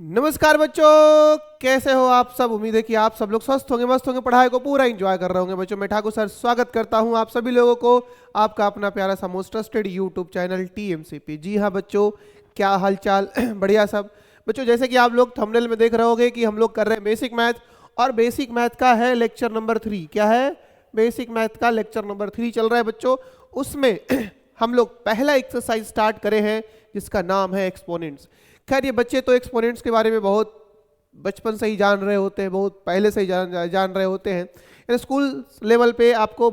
नमस्कार बच्चों, कैसे हो आप सब। उम्मीद है कि आप सब लोग स्वस्थ होंगे, मस्त होंगे, पढ़ाई को पूरा एंजॉय कर रहे होंगे। बच्चों मैं ठाकुर सर स्वागत करता हूं आप सभी लोगों को आपका अपना प्यारा सा most trusted YouTube channel TMCP. जी हाँ बच्चों, क्या हालचाल बढ़िया सब। बच्चों जैसे कि आप लोग थंबनेल में देख रहे होंगे कि हम लोग कर रहे हैं बेसिक मैथ, और बेसिक मैथ का है लेक्चर नंबर 3। क्या है? बेसिक मैथ का लेक्चर नंबर 3 चल रहा है बच्चों। उसमें हम लोग पहला एक्सरसाइज स्टार्ट करे हैं जिसका नाम है एक्सपोनेंट्स। खैर ये बच्चे तो एक्सपोनेंट्स के बारे में बहुत बचपन से ही जान रहे होते हैं, बहुत पहले से ही जान रहे होते हैं। यानी स्कूल लेवल पे आपको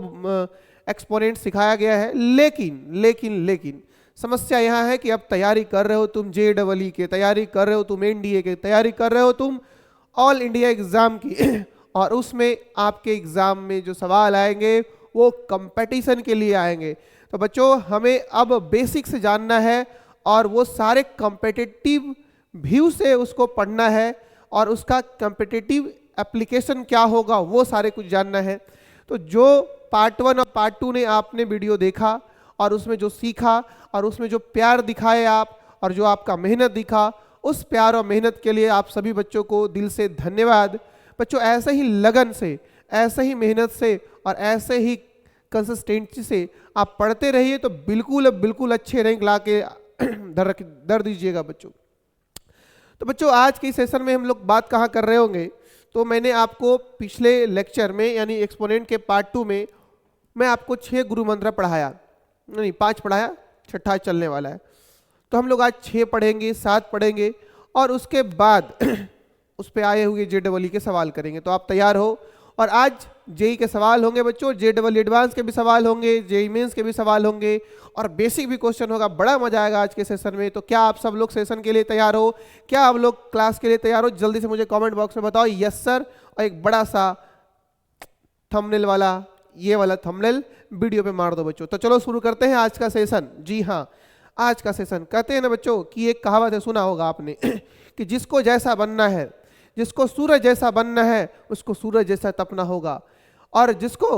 एक्सपोनेंट सिखाया गया है। लेकिन समस्या यहाँ है कि अब तैयारी कर रहे हो तुम JEE के, तैयारी कर रहे हो तुम NDA के, तैयारी कर रहे हो तुम ऑल इंडिया एग्जाम की और उसमें आपके एग्जाम में जो सवाल आएंगे वो कंपटीशन के लिए आएंगे। तो बच्चों हमें अब बेसिक से जानना है और वो सारे कॉम्पिटिटिव व्यू से उसको पढ़ना है और उसका कॉम्पिटिटिव एप्लीकेशन क्या होगा वो सारे कुछ जानना है। तो जो पार्ट 1 और पार्ट 2 ने आपने वीडियो देखा और उसमें जो सीखा और उसमें जो प्यार दिखाए आप और जो आपका मेहनत दिखा, उस प्यार और मेहनत के लिए आप सभी बच्चों को दिल से धन्यवाद। बच्चों ऐसे ही लगन से, ऐसे ही मेहनत से और ऐसे ही कंसिस्टेंसी से आप पढ़ते रहिए तो बिल्कुल अच्छे रैंक ला के दर दीजिएगा बच्चों। तो बच्चों आज के सेशन में हम लोग बात कहाँ कर रहे होंगे, तो मैंने आपको पिछले लेक्चर में यानी एक्सपोनेंट के पार्ट 2 में मैं आपको 6 गुरु मंत्र पढ़ाया, नहीं 5 पढ़ाया, छठा चलने वाला है। तो हम लोग आज 6 पढ़ेंगे, 7 पढ़ेंगे और उसके बाद उस पे आए हुए JEE के सवाल करेंगे। तो आप तैयार हो। और आज JEE के सवाल होंगे बच्चों, JEE एडवांस के भी सवाल होंगे, JEE मेंस के भी सवाल होंगे और बेसिक भी क्वेश्चन होगा। बड़ा मजा आएगा आज के सेशन में। तो क्या आप सब लोग सेशन के लिए तैयार हो? क्या आप लोग क्लास के लिए तैयार हो? जल्दी से मुझे कमेंट बॉक्स में बताओ यस सर, और एक बड़ा सा थंबनेल वाला, ये वाला थंबनेल वीडियो पे मार दो बच्चों। तो चलो शुरू करते हैं आज का सेशन। जी हाँ, आज का सेशन कहते हैं ना बच्चों कि एक कहावत है, सुना होगा आपने कि जिसको जैसा बनना है, जिसको सूरज जैसा बनना है उसको सूरज जैसा तपना होगा, और जिसको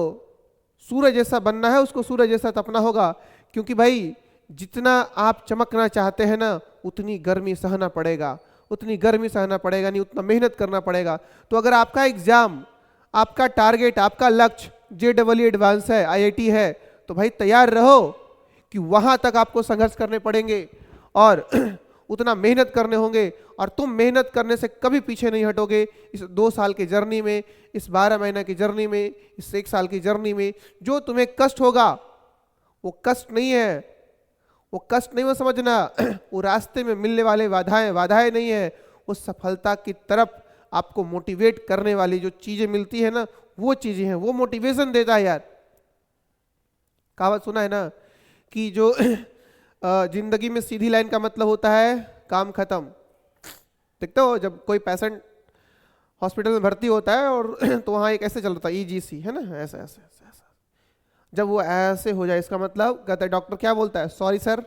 सूरज जैसा बनना है उसको सूरज जैसा तपना होगा। क्योंकि भाई जितना आप चमकना चाहते हैं ना उतनी गर्मी सहना पड़ेगा, उतनी गर्मी सहना पड़ेगा, नहीं उतना मेहनत करना पड़ेगा। तो अगर आपका एग्जाम, आपका टारगेट, आपका लक्ष्य JEE एडवांस है, IIT है, तो भाई तैयार रहो कि वहां तक आपको संघर्ष करने पड़ेंगे और उतना मेहनत करने होंगे। और तुम मेहनत करने से कभी पीछे नहीं हटोगे। इस 2 साल की जर्नी में, इस 12 महीना की जर्नी में, इस 1 साल की जर्नी में जो तुम्हें कष्ट होगा वो कष्ट नहीं है, वो कष्ट नहीं वो समझना वो रास्ते में मिलने वाले वाधाएं नहीं है, वो सफलता की तरफ आपको मोटिवेट करने वाली जो चीजें मिलती है ना वो चीजें हैं, वो मोटिवेशन देता है यार। कहावत सुना है ना कि जो जिंदगी में सीधी लाइन का मतलब होता है काम खत्म। देखते हो जब कोई पेशेंट हॉस्पिटल में भर्ती होता है और तो वहाँ एक ऐसे चल रहा था EGC है ना, ऐसे ऐसे ऐसे ऐसे, जब वो ऐसे हो जाए इसका मतलब कहता है डॉक्टर क्या बोलता है, सॉरी सर।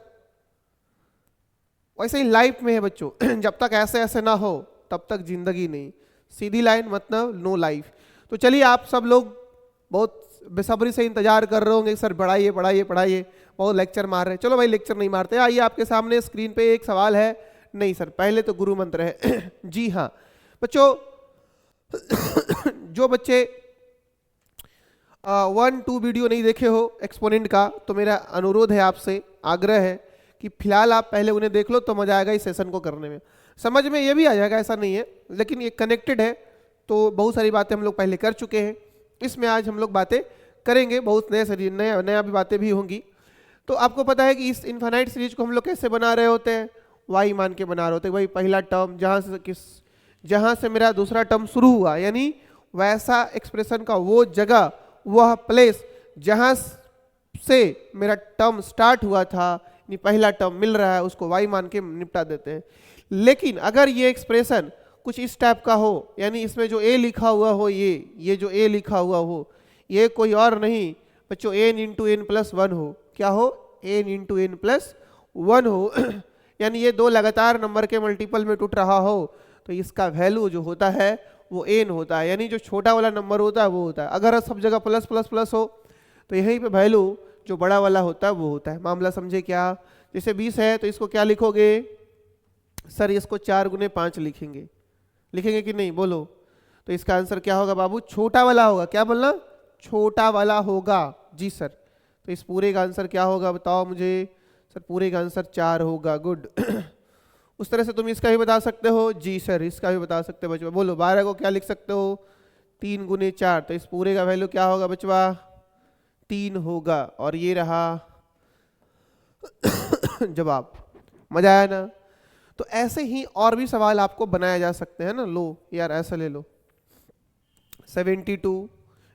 वैसे ही लाइफ में है बच्चों जब तक ऐसे ऐसे ना हो तब तक जिंदगी नहीं। सीधी लाइन मतलब नो लाइफ। तो चलिए आप सब लोग बहुत बेसब्री से इंतजार कर रहे होंगे सर पढ़ाइए पढ़ाइए पढ़ाइए, बहुत लेक्चर मार रहे हैं। चलो भाई लेक्चर नहीं मारते, आइए आपके सामने स्क्रीन पे एक सवाल है। नहीं सर पहले तो गुरु मंत्र है जी हाँ बच्चों जो बच्चे 1-2 वीडियो नहीं देखे हो एक्सपोनेंट का, तो मेरा अनुरोध है आपसे, आग्रह है कि फिलहाल आप पहले उन्हें देख लो तो मजा आएगा इस सेशन को करने में। समझ में ये भी आ जाएगा, ऐसा नहीं है, लेकिन ये कनेक्टेड है। तो बहुत सारी बातें हम लोग पहले कर चुके हैं, इसमें आज हम लोग बातें करेंगे, बहुत नया भी बातें भी होंगी। तो आपको पता है कि इस इनफाइनाइट सीरीज को हम लोग कैसे बना रहे होते हैं, वाई मान के बना रहे होते हैं। वही पहला टर्म जहाँ से मेरा दूसरा टर्म शुरू हुआ, यानी वैसा एक्सप्रेशन का वो जगह, वह प्लेस जहाँ से मेरा टर्म स्टार्ट हुआ था, यानी पहला टर्म मिल रहा है, उसको वाई मान के निपटा देते हैं। लेकिन अगर ये एक्सप्रेशन कुछ इस टाइप का हो, यानी इसमें जो A लिखा हुआ हो, ये जो A लिखा हुआ हो, ये कोई और नहीं बच्चों n इंटू n प्लस 1 हो। क्या हो? n इंटू n प्लस 1 हो यानी ये 2 लगातार नंबर के मल्टीपल में टूट रहा हो, तो इसका वैल्यू जो होता है वो n होता है, यानी जो छोटा वाला नंबर होता है वो होता है। अगर सब जगह प्लस प्लस प्लस हो तो यहीं पे वैल्यू जो बड़ा वाला होता है वो होता है। मामला समझे क्या? जैसे 20 है तो इसको क्या लिखोगे, सर इसको 4 गुने 5 लिखेंगे, लिखेंगे कि नहीं बोलो? तो इसका आंसर क्या होगा बाबू? छोटा वाला होगा। क्या बोलना? छोटा वाला होगा। जी सर। तो इस पूरे का आंसर क्या होगा बताओ मुझे? सर पूरे का आंसर 4 होगा। गुड। उस तरह से तुम इसका भी बता सकते हो। जी सर इसका भी बता सकते हो बचवा। बोलो 12 को क्या लिख सकते हो? 3 गुने 4। तो इस पूरे का वैल्यू क्या होगा बचवा? 3 होगा। और ये रहा जवाब। मजा आया ना? तो ऐसे ही और भी सवाल आपको बनाया जा सकते हैं ना। लो यार ऐसा ले लो 72,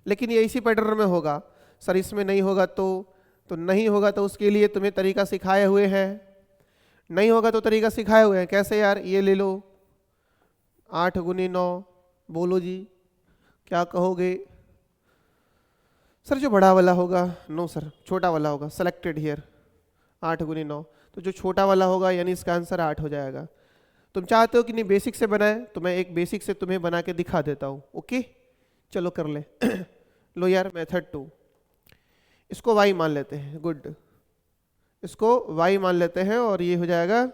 लेकिन ये इसी पैटर्न में होगा। सर इसमें नहीं होगा तो नहीं होगा, तो उसके लिए तुम्हें तरीका सिखाए हुए हैं। नहीं होगा तो तरीका सिखाए हुए हैं। कैसे यार? ये ले लो 8 गुने 9। बोलो जी क्या कहोगे? सर जो बड़ा वाला होगा। नो सर छोटा वाला होगा। सेलेक्टेड हियर 8 गुने 9। तो जो छोटा वाला होगा यानी इसका आंसर 8 हो जाएगा। तुम चाहते हो कि नहीं बेसिक से बनाए, तो मैं एक बेसिक से तुम्हें बना के दिखा देता हूँ। ओके चलो कर ले। लो यार मेथड 2, इसको y मान लेते हैं। गुड, इसको y मान लेते हैं और ये हो जाएगा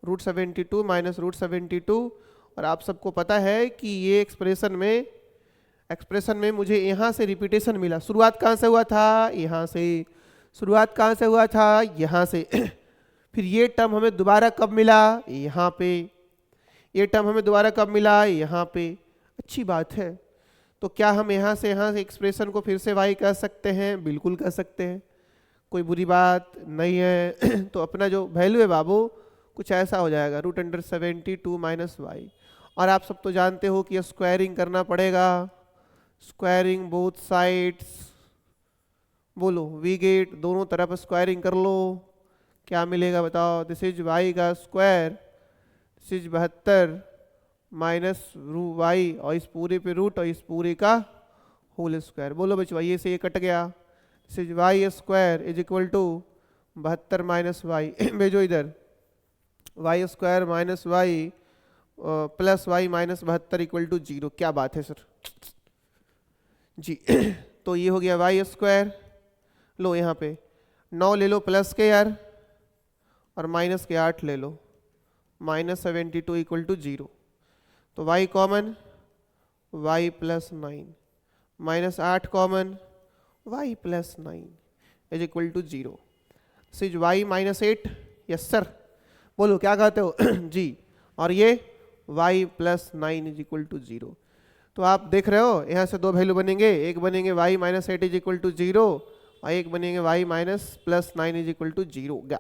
√72 माइनस √72। और आप सबको पता है कि ये एक्सप्रेशन में मुझे यहाँ से रिपीटेशन मिला। शुरुआत कहाँ से हुआ था? यहाँ से। शुरुआत कहाँ से हुआ था? यहाँ से। फिर ये टर्म हमें दोबारा कब मिला? यहाँ पे। ये टर्म हमें दोबारा कब मिला? यहाँ पे। अच्छी बात है। तो क्या हम यहाँ से एक्सप्रेशन को फिर से y कह सकते हैं? बिल्कुल कह सकते हैं, कोई बुरी बात नहीं है। तो अपना जो वैल्यू है बाबू कुछ ऐसा हो जाएगा √72 माइनस y। और आप सब तो जानते हो कि स्क्वायरिंग करना पड़ेगा। Squaring both sides. बोलो वी गेट, दोनों तरफ स्क्वायरिंग कर लो। क्या मिलेगा बताओ? दिस इज y का square, this is 72 minus y और इस पूरे पे रूट और इस पूरे का होल स्क्वायर। बोलो बच्चों ये से ये कट गया। This is y square is equal to 72 minus y। भेजो इधर y square minus y plus y minus 72 equal to 0। क्या बात है सर जी। तो ये हो गया y स्क्वायर। लो यहाँ पे 9 ले लो प्लस के यार, और माइनस के 8 ले लो, माइनस 72 इक्वल टू 0। तो y common y plus 9 minus 8 common y plus 9 is equal to 0। सिज y माइनस 8। यस सर बोलो क्या कहते हो? जी। और ये y plus 9 is equal to 0। तो आप देख रहे हो यहाँ से दो वैल्यू बनेंगे। एक बनेंगे y minus 8 is equal to 0 और एक बनेंगे y minus plus 9 is equal to 0।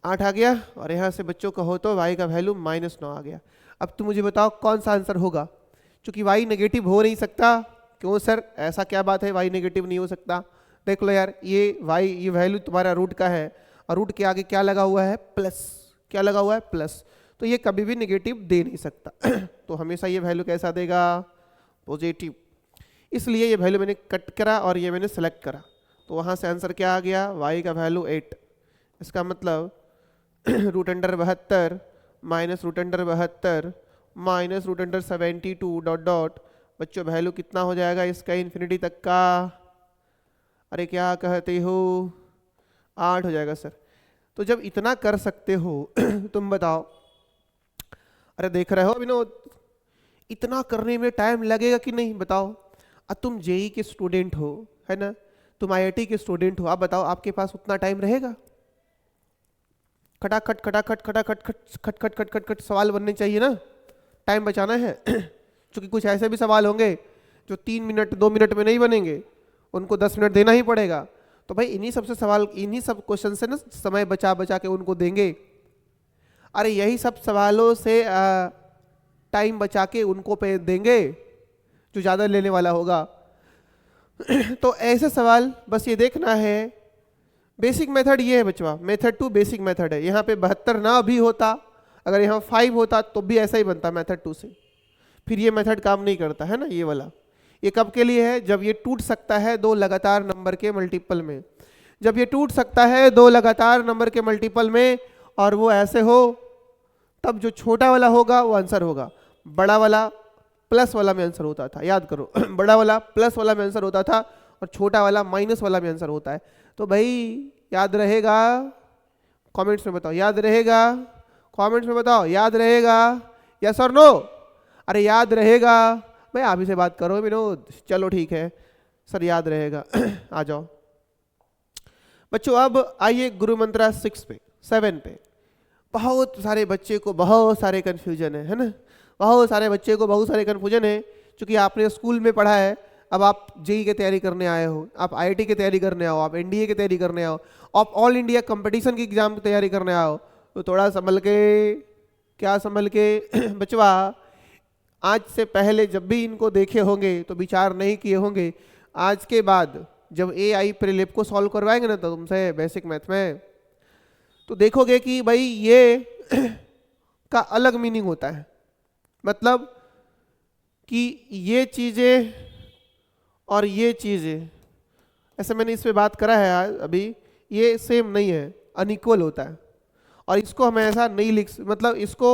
8 आ गया और यहाँ से बच्चों कहो तो y का वैल्यू -9 आ गया। अब तुम मुझे बताओ कौन सा आंसर होगा? क्योंकि y नेगेटिव हो नहीं सकता। क्यों सर ऐसा क्या बात है y नेगेटिव नहीं हो सकता? देख लो यार ये वैल्यू तुम्हारा रूट का है और रूट के आगे क्या लगा हुआ है? प्लस। क्या लगा हुआ है? प्लस। तो ये कभी भी नेगेटिव दे नहीं सकता। तो हमेशा ये वैल्यू कैसा देगा? पॉजिटिव। इसलिए ये वैल्यू मैंने कट करा और ये मैंने सेलेक्ट करा। तो वहाँ से आंसर क्या आ गया? y का वैल्यू 8। इसका मतलब √72 माइनस √72 माइनस √72 डॉट डॉट। बच्चों वैल्यू कितना हो जाएगा इसका? इन्फिनिटी तक का। अरे क्या कहते हो? 8 हो जाएगा सर। तो जब इतना कर सकते हो तुम बताओ। अरे देख रहे हो विनोद इतना करने में टाइम लगेगा कि नहीं बताओ? अब तुम जेई के स्टूडेंट हो है ना, तुम आईआईटी के स्टूडेंट हो। आप बताओ आपके पास उतना टाइम रहेगा? खटाखट खटाखट खटाखट खट खट खट खट खट सवाल बनने चाहिए ना, टाइम बचाना है। क्योंकि कुछ ऐसे भी सवाल होंगे जो 3 मिनट 2 मिनट में नहीं बनेंगे, उनको 10 मिनट देना ही पड़ेगा। तो भाई इन्हीं सबसे सवाल, इन्हीं सब क्वेश्चन से ना समय बचा बचा के उनको देंगे। अरे यही सब सवालों से टाइम बचा के उनको पे देंगे जो ज़्यादा लेने वाला होगा। तो ऐसे सवाल बस ये देखना है। बेसिक मेथड ये है बचवा, मेथड 2 बेसिक मेथड है। यहाँ पे 72 ना भी होता, अगर यहाँ 5 होता तो भी ऐसा ही बनता मेथड 2 से। फिर ये मेथड काम नहीं करता है ना ये वाला। ये कब के लिए है? जब ये टूट सकता है 2 लगातार नंबर के मल्टीपल में। जब ये टूट सकता है 2 लगातार नंबर के मल्टीपल में और वो ऐसे हो, तब जो छोटा वाला होगा वो आंसर होगा। बड़ा वाला प्लस वाला में आंसर होता था, याद करो। बड़ा वाला प्लस वाला में आंसर होता था और छोटा वाला माइनस वाला में आंसर होता है। तो भाई याद रहेगा कमेंट्स में बताओ याद रहेगा, कमेंट्स में बताओ याद रहेगा, यस और नो। अरे याद रहेगा भाई, आप ही से बात करो विनोद, चलो ठीक है सर याद रहेगा। आ जाओ बच्चों, अब आइए गुरु मंत्रा 7 पे। बहुत सारे बच्चे को बहुत सारे कन्फ्यूजन है ना, बहुत सारे बच्चे को बहुत सारे कन्फ्यूजन है, क्योंकि आपने स्कूल में पढ़ा है, अब आप जेई की तैयारी करने आए हो, आप आईआईटी की तैयारी करने आओ, आप एनडीए की तैयारी करने आओ, आप ऑल इंडिया कंपटीशन की एग्जाम की तैयारी करने आओ, तो थोड़ा संभल के, क्या संभल के बचवा, आज से पहले जब भी इनको देखे होंगे तो विचार नहीं किए होंगे, आज के बाद जब एआई प्रीलिप को सॉल्व करवाएंगे ना तो तुमसे बेसिक मैथ में, तो देखोगे कि भाई ये का अलग मीनिंग होता है, मतलब कि ये चीजें और ये चीजें, ऐसे मैंने इस पे बात करा है आज अभी, ये सेम नहीं है, अनइक्वल होता है। और इसको हम ऐसा नहीं लिख, मतलब इसको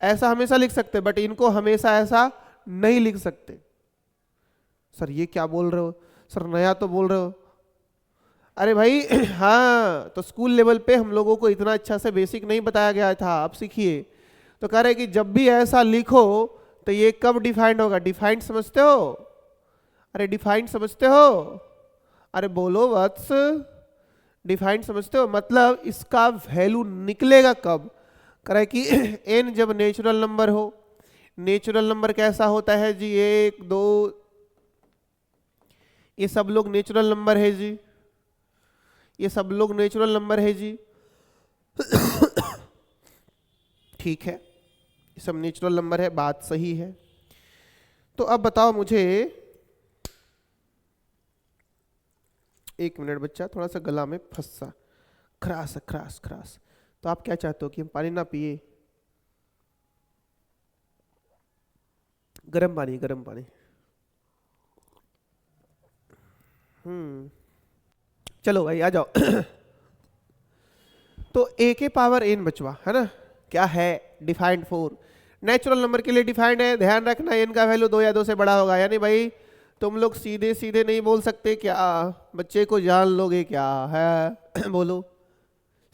ऐसा हमेशा लिख सकते, बट इनको हमेशा ऐसा नहीं लिख सकते। सर ये क्या बोल रहे हो सर, नया तो बोल रहे हो। अरे भाई हाँ, तो स्कूल लेवल पे हम लोगों को इतना अच्छा से बेसिक नहीं बताया गया था, आप सीखिए। तो कह रहे कि जब भी ऐसा लिखो तो ये कब डिफाइंड होगा, डिफाइंड समझते हो? अरे डिफाइंड समझते हो? अरे बोलो वत्स, डिफाइंड समझते हो? मतलब इसका वैल्यू निकलेगा कब? कह रहे कि n जब नेचुरल नंबर हो। नेचुरल नंबर कैसा होता है जी? 1 2, ये सब लोग नेचुरल नंबर है जी, ये सब लोग नेचुरल नंबर है जी। ठीक है, ये सब नेचुरल नंबर है, बात सही है। तो अब बताओ मुझे, एक मिनट बच्चा, थोड़ा सा गला में फंसा, खरास खरास खरास। तो आप क्या चाहते हो कि हम पानी ना पिए? गर्म पानी, गर्म पानी। चलो भाई आ जाओ। तो a के पावर n बचवा है ना, क्या है? डिफाइंड 4 नेचुरल नंबर के लिए डिफाइंड है। ध्यान रखना n का वैल्यू 2 या 2 से बड़ा होगा, यानी भाई तुम लोग सीधे सीधे नहीं बोल सकते, क्या बच्चे को जान लोगे क्या है? बोलो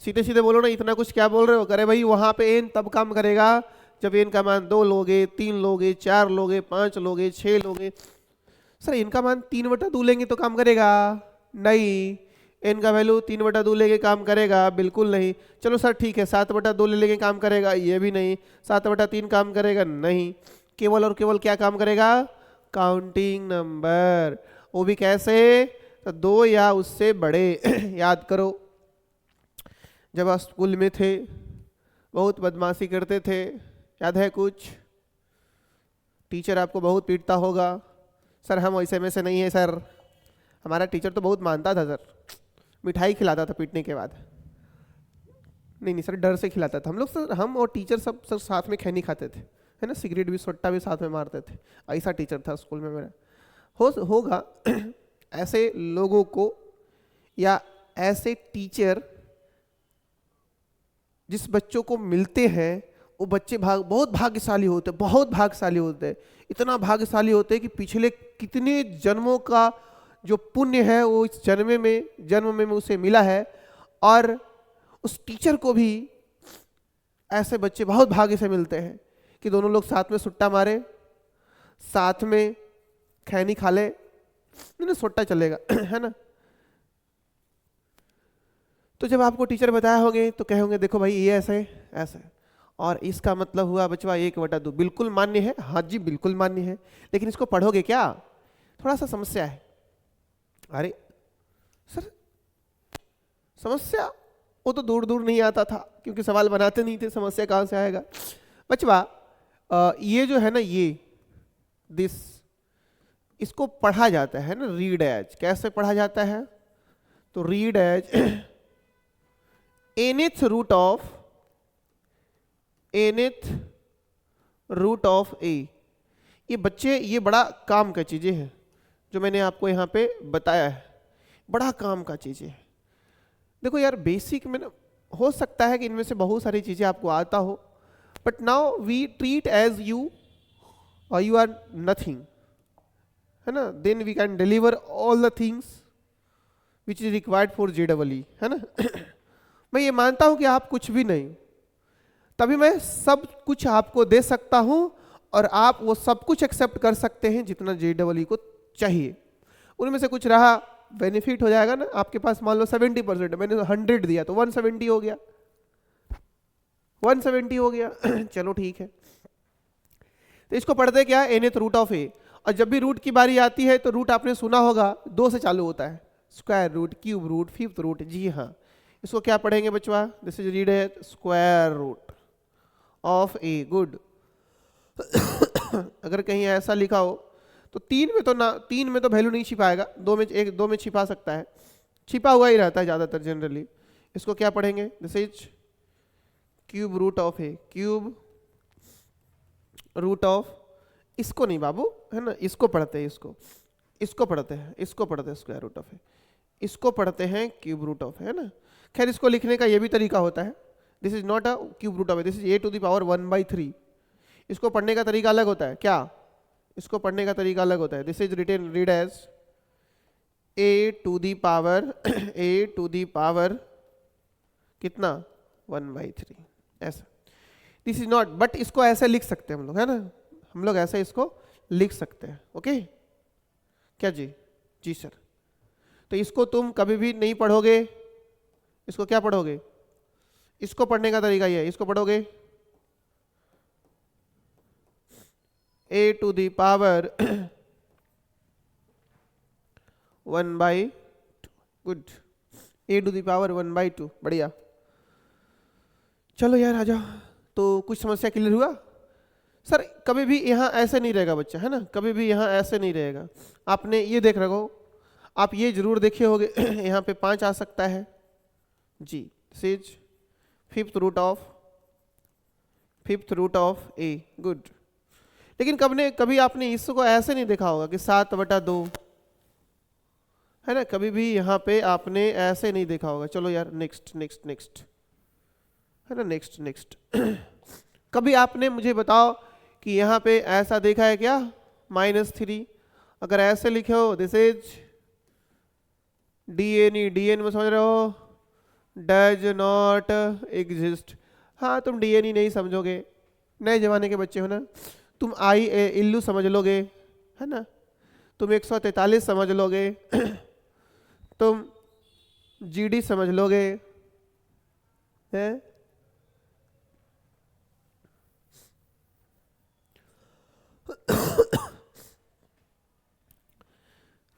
सीधे सीधे बोलो ना, इतना कुछ क्या बोल रहे हो? करे भाई वहां पे n तब काम करेगा जब n का मान 2 लोगे, 3 लोगे, 4 लोगे, 5 लोगे, 6 लोगे। सर इनका मान 3/2 लेंगे तो काम करेगा? नहीं। n का वैल्यू 3/2 लेके काम करेगा? बिल्कुल नहीं। चलो सर ठीक है, 7/2 ले लेके काम करेगा? ये भी नहीं। 7/3 काम करेगा? नहीं। केवल और केवल क्या काम करेगा? काउंटिंग नंबर, वो भी कैसे? तो 2 या उससे बड़े। याद करो जब आप स्कूल में थे बहुत बदमाशी करते थे, याद है कुछ? टीचर आपको बहुत पीटता होगा। सर हम वैसे में से नहीं है सर, हमारा टीचर तो बहुत मानता था सर, मिठाई खिलाता था पीटने के बाद। नहीं नहीं सर, डर से खिलाता था हम लोग सर, हम और टीचर सब सर साथ में खैनी खाते थे, है ना, सिगरेट भी सट्टा भी साथ में मारते थे। ऐसा टीचर था स्कूल में मेरा। होगा ऐसे लोगों को, या ऐसे टीचर जिस बच्चों को मिलते हैं वो बच्चे बहुत भाग्यशाली होते हैं, बहुत भाग्यशाली होते हैं। इतना भाग्यशाली होते हैं कि पिछले कितने जन्मों का जो पुण्य है वो इस जन्म में उसे मिला है। और उस टीचर को भी ऐसे बच्चे बहुत भाग्य से मिलते हैं कि दोनों लोग साथ में सुट्टा मारे, साथ में खैनी खा ले, नहीं सुट्टा चलेगा, है ना। तो जब आपको टीचर बताया होंगे तो कहे होंगे देखो भाई ये ऐसे ऐसे, और इसका मतलब हुआ बचवा 1/2। बिल्कुल मान्य है, हाँ जी बिल्कुल मान्य है, लेकिन इसको पढ़ोगे क्या? थोड़ा सा समस्या है। अरे सर समस्या वो तो दूर दूर नहीं आता था, क्योंकि सवाल बनाते नहीं थे, समस्या कहाँ से आएगा बचवा? ये जो है ना, ये दिस, इसको पढ़ा जाता है ना रीड एज। कैसे पढ़ा जाता है? तो read as nth root of a। ये बच्चे, ये बड़ा काम का चीजें हैं जो मैंने आपको यहाँ पे बताया है, बड़ा काम का चीजें हैं। देखो यार बेसिक में ना हो सकता है कि इनमें से बहुत सारी चीजें आपको आता हो, but now we treat as you और यू आर नथिंग, है ना, then we can deliver all the things which is required for JEE, है ना। मैं ये मानता हूं कि आप कुछ भी नहीं, तभी मैं सब कुछ आपको दे सकता हूं और आप वो सब कुछ एक्सेप्ट कर सकते हैं जितना JEE को चाहिए। उनमें से कुछ रहा, बेनिफिट हो जाएगा ना आपके पास। मान लो 70%, मैंने 100 दिया तो 170 हो गया, 170 हो गया। चलो ठीक है। तो इसको पढ़ते क्या, nth रूट ऑफ ए। और जब भी रूट की बारी आती है तो रूट आपने सुना होगा 2 से चालू होता है, square root, cube root, fifth root. जी हाँ, इसको क्या पढ़ेंगे बच्चों, दिस इज रीड है square root of a. Good. अगर कहीं ऐसा लिखा हो तो 3 में तो ना, 3 में तो वैल्यू नहीं छिपाएगा, 2 में, 1 2 में छिपा सकता है, छिपा हुआ ही रहता है ज़्यादातर जनरली। इसको क्या पढ़ेंगे, this is cube root of a, cube root of, इसको नहीं बाबू, है ना, इसको पढ़ते हैं, इसको पढ़ते हैं, इसको पढ़ते हैं स्क्वायर रूट ऑफ ए, इसको पढ़ते हैं क्यूब रूट ऑफ, है ना। खैर इसको लिखने का ये भी तरीका होता है, this is not a cube root of a, this is a⁻1/3। इसको पढ़ने का तरीका अलग होता है, क्या, इसको पढ़ने का तरीका अलग होता है, this is written read as a⁻, कितना, 1/3, ऐसा। दिस इज नॉट, बट इसको ऐसे लिख सकते हैं हम लोग, है ना, हम लोग ऐसे इसको लिख सकते हैं। ओके क्या जी, जी सर। तो इसको तुम कभी भी नहीं पढ़ोगे, इसको क्या पढ़ोगे, इसको पढ़ने का तरीका ये है, इसको पढ़ोगे a⁻1/2, गुड, a⁻1/2, बढ़िया। चलो यार आ जाओ। तो कुछ समस्या क्लियर हुआ सर? कभी भी यहाँ ऐसे नहीं रहेगा बच्चा, है ना, कभी भी यहाँ ऐसे नहीं रहेगा। आपने ये देख रखो, आप ये जरूर देखे होगे यहाँ पे 5 आ सकता है जी, this is fifth root of a. Good. लेकिन कभी आपने इसको ऐसे नहीं देखा होगा कि 7/2, है ना, कभी भी यहाँ पे आपने ऐसे नहीं देखा होगा। चलो यार नेक्स्ट, है ना, नेक्स्ट। कभी आपने मुझे बताओ कि यहाँ पे ऐसा देखा है क्या, -3? अगर ऐसे लिखे हो दिस इज DN में समझ रहे हो, डज नॉट एग्जिस्ट। हाँ तुम DN नहीं समझोगे, नए जमाने के बच्चे हो ना, तुम इल्लू समझ लोगे, है ना, तुम 143 समझ लोगे, तुम GD समझ लोगे, है।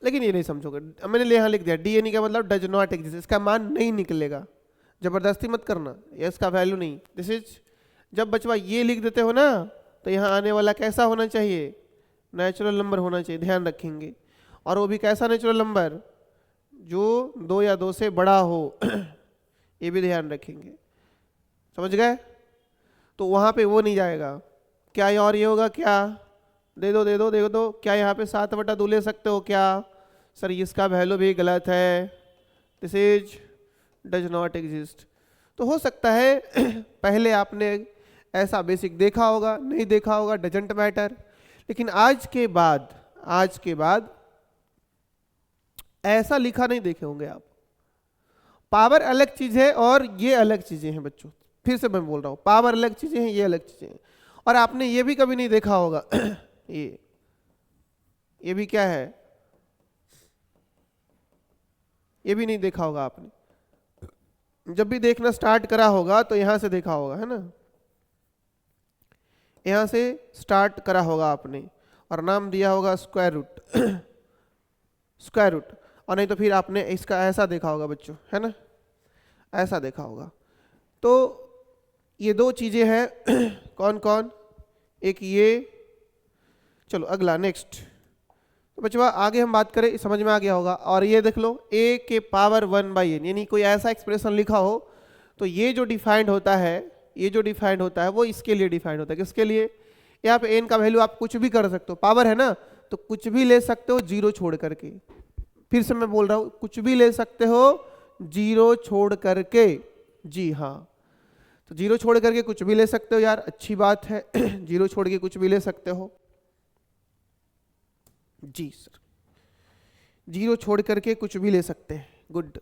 लेकिन ये नहीं समझोगे, मैंने यहाँ लिख दिया DN का मतलब डज नॉट एग्जिस्ट, इसका मान नहीं निकलेगा, जबरदस्ती मत करना, ये इसका वैल्यू नहीं। दिस इज, जब बचवा ये लिख देते हो ना तो यहाँ आने वाला कैसा होना चाहिए, नेचुरल नंबर होना चाहिए, ध्यान रखेंगे। और वो भी कैसा नेचुरल नंबर, जो 2 या 2 से बड़ा हो, ये भी ध्यान रखेंगे, समझ गए। तो वहाँ पे वो नहीं जाएगा, क्या ये, और ये होगा क्या, दे दो। क्या यहाँ पे 7/2 ले सकते हो क्या, सर इसका वैल्यू भी गलत है, this is does not exist. तो हो सकता है पहले आपने ऐसा बेसिक देखा होगा, नहीं देखा होगा, डजंट मैटर। लेकिन आज के बाद ऐसा लिखा नहीं देखे होंगे आप। पावर अलग चीज है और ये अलग चीजें हैं बच्चों, फिर से मैं बोल रहा हूँ, पावर अलग चीजें हैं, ये अलग चीजें हैं। और आपने ये भी कभी नहीं देखा होगा ये भी क्या है, ये भी नहीं देखा होगा आपने। जब भी देखना स्टार्ट करा होगा तो यहां से देखा होगा, है ना, यहां से स्टार्ट करा होगा आपने, और नाम दिया होगा स्क्वायर रूट, और नहीं तो फिर आपने इसका ऐसा देखा होगा बच्चों, है ना, ऐसा देखा होगा। तो ये 2 चीजें हैं, कौन कौन, एक ये। चलो अगला नेक्स्ट। तो बच्चों आगे हम बात करें, समझ में आ गया होगा। और ये देख लो a⁻1/n, यानी कोई ऐसा एक्सप्रेशन लिखा हो तो ये जो डिफाइंड होता है वो इसके लिए डिफाइंड होता है। किसके लिए, यहाँ पे n का वैल्यू आप कुछ भी कर सकते हो, पावर है ना, तो कुछ भी ले सकते हो 0 छोड़ करके। फिर से मैं बोल रहा हूँ, कुछ भी ले सकते हो 0 छोड़ करके, जी हाँ। तो 0 छोड़ करके कुछ भी ले सकते हो यार, अच्छी बात है। 0 छोड़ के कुछ भी ले सकते हो, जी सर, 0 छोड़ करके कुछ भी ले सकते हैं, गुड।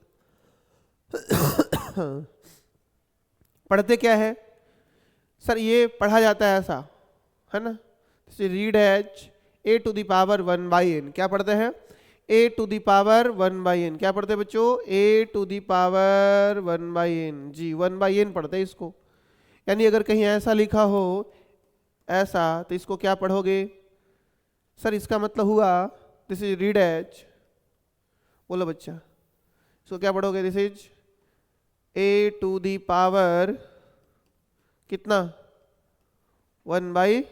पढ़ते क्या है सर, ये पढ़ा जाता है ऐसा है ना, read as a to the power 1/n। क्या पढ़ते हैं, a to the power 1/n। क्या पढ़ते हैं बच्चों, a to the power 1/n। जी 1/n पढ़ते हैं इसको। यानी अगर कहीं ऐसा लिखा हो ऐसा, तो इसको क्या पढ़ोगे सर, इसका मतलब हुआ दिस इज रीड एज, बोलो बच्चा, इसको क्या पढ़ोगे, this is a to the power कितना 1/g।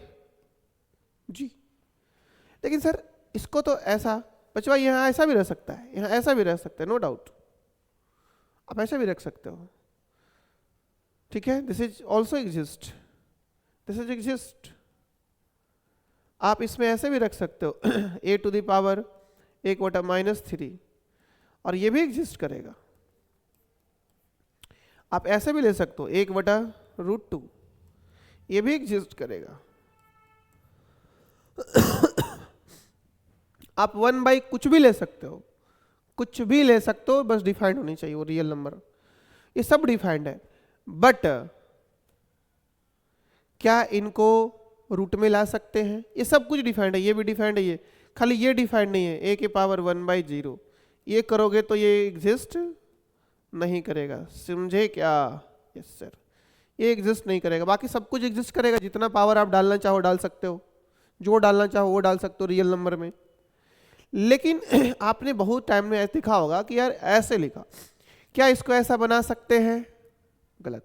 लेकिन सर इसको तो ऐसा बचवा, यहाँ ऐसा भी रह सकता है, यहाँ ऐसा भी रह सकता है, नो डाउट, आप ऐसा भी रख सकते हो, ठीक है, this is also exist, this is exist. आप इसमें ऐसे भी रख सकते हो a टू द पावर 1/-3, और ये भी एग्जिस्ट करेगा। आप ऐसे भी ले सकते हो 1/√2, ये भी एग्जिस्ट करेगा। आप 1/ कुछ भी ले सकते हो, कुछ भी ले सकते हो, बस डिफाइंड होनी चाहिए वो रियल नंबर, ये सब डिफाइंड है। बट क्या इनको रूट में ला सकते हैं, ये सब कुछ डिफाइंड है, ये भी डिफाइंड है, ये खाली ये डिफाइंड नहीं है, a की पावर 1/0। ये करोगे तो ये एग्जिस्ट नहीं करेगा, समझे क्या, यस सर, ये एग्जिस्ट नहीं करेगा। बाकी सब कुछ एग्जिस्ट करेगा, जितना पावर आप डालना चाहो डाल सकते हो, जो डालना चाहो वो डाल सकते हो रियल नंबर में। लेकिन आपने बहुत टाइम में ऐसा लिखा होगा कि यार ऐसे लिखा, क्या इसको ऐसा बना सकते हैं, गलत।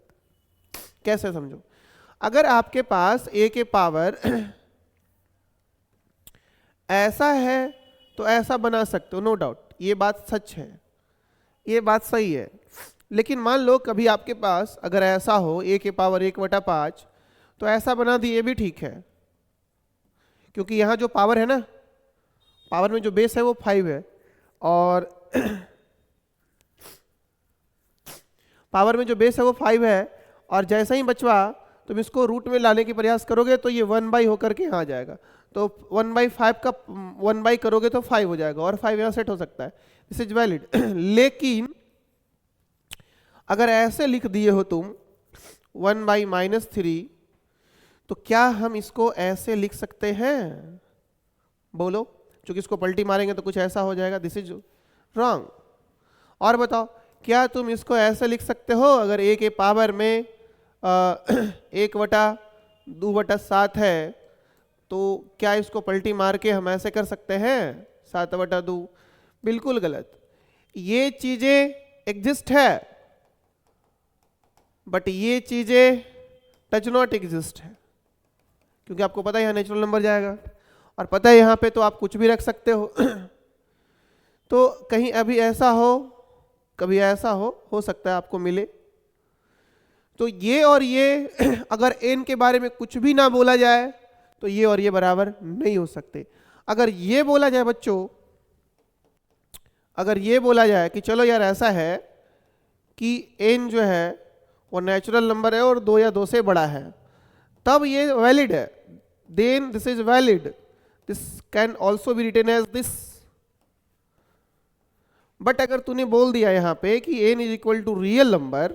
कैसे समझो, अगर आपके पास a के पावर ऐसा है तो ऐसा बना सकते हो, नो डाउट, ये बात सच है, ये बात सही है। लेकिन मान लो कभी आपके पास अगर ऐसा हो a के पावर 1/5, तो ऐसा बना दिए भी ठीक है, क्योंकि यहाँ जो पावर है ना, पावर में जो बेस है वो 5 है, और पावर में जो बेस है वो 5 है, और जैसा ही बचवा तुम इसको रूट में लाने की प्रयास करोगे तो ये 1/ होकर के यहाँ आ जाएगा, तो 1/5 का 1/ करोगे तो 5 हो जाएगा, और 5 यहाँ सेट हो सकता है, दिस इज वैलिड। लेकिन अगर ऐसे लिख दिए हो तुम 1/-3, तो क्या हम इसको ऐसे लिख सकते हैं, बोलो, क्योंकि इसको पलटी मारेंगे तो कुछ ऐसा हो जाएगा, दिस इज रॉन्ग। और बताओ, क्या तुम इसको ऐसे लिख सकते हो, अगर a के पावर में 1/2/7 है, तो क्या इसको पलटी मार के हम ऐसे कर सकते हैं 7/2? बिल्कुल गलत। ये चीजें एग्जिस्ट है, बट ये चीजें टच नॉट एग्जिस्ट है, क्योंकि आपको पता है यहाँ नेचुरल नंबर जाएगा, और पता है यहाँ पे तो आप कुछ भी रख सकते हो। तो कहीं अभी ऐसा हो, कभी ऐसा हो सकता है आपको मिले। तो ये और ये अगर n के बारे में कुछ भी ना बोला जाए तो ये और ये बराबर नहीं हो सकते। अगर ये बोला जाए बच्चों, अगर ये बोला जाए कि चलो यार ऐसा है कि n जो है वो नेचुरल नंबर है और 2 या 2 से बड़ा है, तब ये वैलिड है, then this is valid, this can also be written as this. But अगर तूने बोल दिया यहां पे कि n is equal to real number,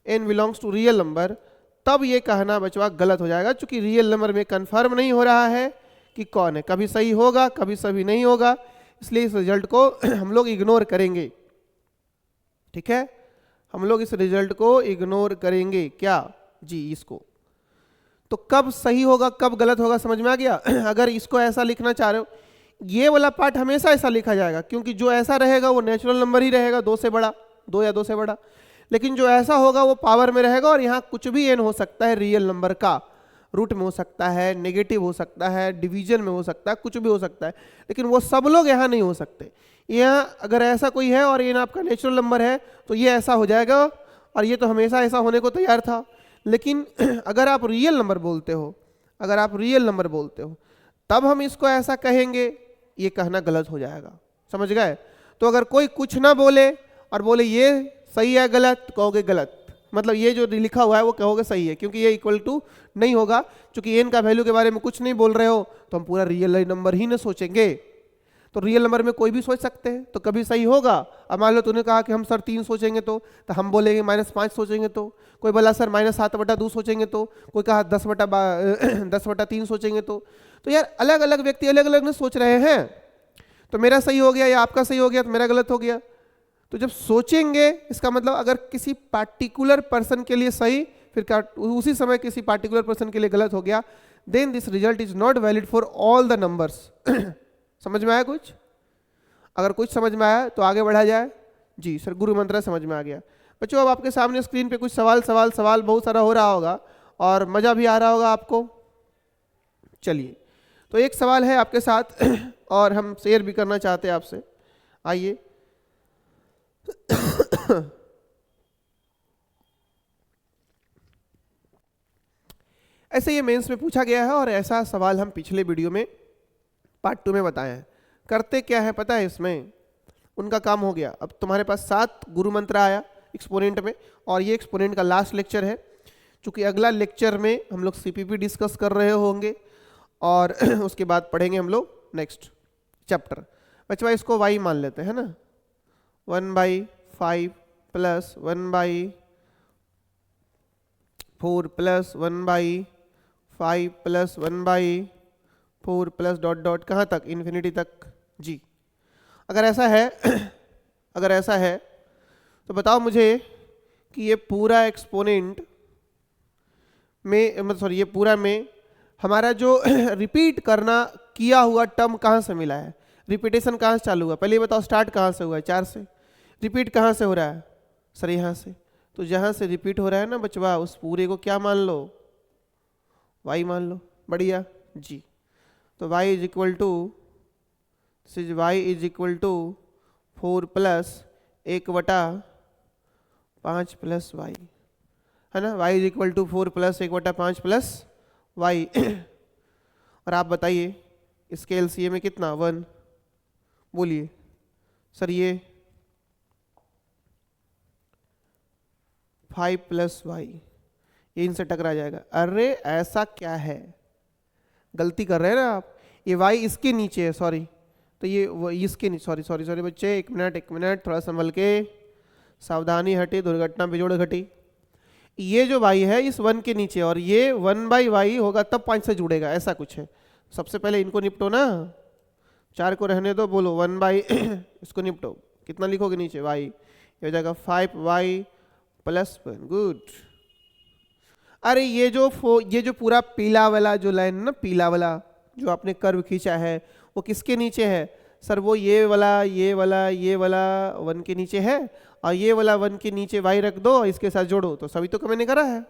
n belongs to real number, तब ये कहना बचवा गलत हो जाएगा, क्योंकि रियल नंबर में कंफर्म नहीं हो रहा है कि कौन है, कभी सही होगा कभी सभी नहीं होगा, इसलिए इस रिजल्ट को हम लोग इग्नोर करेंगे। ठीक है, हम लोग इस रिजल्ट को इग्नोर करेंगे, क्या जी, इसको। तो कब सही होगा कब गलत होगा समझ में आ गया। अगर इसको ऐसा लिखना चाह रहे हो, ये वाला पार्ट हमेशा ऐसा लिखा जाएगा, क्योंकि जो ऐसा रहेगा वो नेचुरल नंबर ही रहेगा, 2 से बड़ा, 2 या 2 से बड़ा। लेकिन जो ऐसा होगा वो पावर में रहेगा, और यहाँ कुछ भी n हो सकता है रियल नंबर का, रूट में हो सकता है, नेगेटिव हो सकता है, डिवीजन में हो सकता है, कुछ भी हो सकता है, लेकिन वो सब लोग यहाँ नहीं हो सकते। यहाँ अगर ऐसा कोई है और ये आपका नेचुरल नंबर है तो ये ऐसा हो जाएगा, और ये तो हमेशा ऐसा होने को तैयार था। लेकिन अगर आप रियल नंबर बोलते हो, अगर आप रियल नंबर बोलते हो, तब हम इसको ऐसा कहेंगे, ये कहना गलत हो जाएगा, समझ गए। तो अगर कोई कुछ ना बोले और बोले ये सही है गलत, कहोगे गलत, मतलब ये जो लिखा हुआ है वो कहोगे सही है, क्योंकि ये इक्वल टू नहीं होगा, क्योंकि n का वैल्यू के बारे में कुछ नहीं बोल रहे हो, तो हम पूरा रियल नंबर ही ना सोचेंगे। तो रियल नंबर में कोई भी सोच सकते हैं, तो कभी सही होगा अब मान लो तूने कहा कि हम सर 3 सोचेंगे तो हम बोलेंगे -5 सोचेंगे तो, कोई बोला सर -7/2 सोचेंगे तो, कोई कहा 10/3 सोचेंगे तो यार अलग अलग व्यक्ति अलग अलग सोच रहे हैं। तो मेरा सही हो गया या आपका सही हो गया तो मेरा गलत हो गया। तो जब सोचेंगे इसका मतलब अगर किसी पार्टिकुलर पर्सन के लिए सही फिर उसी समय किसी पार्टिकुलर पर्सन के लिए गलत हो गया, then this result is not valid for all the numbers. समझ में आया कुछ? अगर कुछ समझ में आया तो आगे बढ़ा जाए। जी सर, गुरु मंत्र समझ में आ गया। बच्चों अब आपके सामने स्क्रीन पे कुछ सवाल बहुत सारा हो रहा होगा और मजा भी आ रहा होगा आपको। चलिए, तो एक सवाल है आपके साथ और हम शेयर भी करना चाहते हैं आपसे। आइए ऐसे ये मेंस में पूछा गया है और ऐसा सवाल हम पिछले वीडियो में पार्ट 2 में बताए हैं। करते क्या है पता है इसमें? उनका काम हो गया। अब तुम्हारे पास 7 गुरु मंत्र आया एक्सपोनेंट में और ये एक्सपोनेंट का लास्ट लेक्चर है। चूंकि अगला लेक्चर में हम लोग सीपीपी डिस्कस कर रहे होंगे और उसके बाद पढ़ेंगे हम लोग नेक्स्ट चैप्टर। बच्चा इसको y मान लेते हैं ना, 1/5 plus 1/4 plus 1/5 plus 1/4 plus dot dot कहाँ तक? इन्फिनिटी तक। जी अगर ऐसा है अगर ऐसा है तो बताओ मुझे कि ये पूरा एक्सपोनेंट में सॉरी ये पूरा में हमारा जो रिपीट करना किया हुआ टर्म कहाँ से मिला है? रिपीटेशन कहाँ से चालू हुआ? पहले बताओ स्टार्ट कहाँ से हुआ है? 4 से। रिपीट कहाँ से हो रहा है? सर यहाँ से। तो जहाँ से रिपीट हो रहा है ना बचवा, उस पूरे को क्या मान लो? y मान लो। बढ़िया जी। तो y is equal to y is equal to 4 plus 1/5 plus y है ना। y is equal to 4 plus 1/5 plus y। और आप बताइए इसके एलसीएम में कितना? 1। बोलिए सर ये 5 प्लस y, ये इनसे टकरा जाएगा। अरे ऐसा क्या है, गलती कर रहे हैं ना आप। ये y इसके नीचे है, सॉरी, तो ये इसके नीचे, सॉरी बच्चे, एक मिनट थोड़ा संभल के, सावधानी हटी दुर्घटना बिजोड़ घटी। ये जो y है इस 1 के नीचे और ये 1/y होगा तब 5 से जुड़ेगा, ऐसा कुछ है। सबसे पहले इनको निपटो ना, 4 को रहने दो, बोलो 1/, इसको निपटो। कितना लिखोगे नीचे? y, ये हो जाएगा 5y प्लस 1। गुड। अरे ये जो पूरा पीला वाला जो लाइन ना, पीला वाला जो आपने कर्व खींचा है वो किसके नीचे है? सर वो ये वाला 1 के नीचे है और ये वाला 1 के नीचे y रख दो, इसके साथ जोड़ो। तो सभी तो मैंने करा है।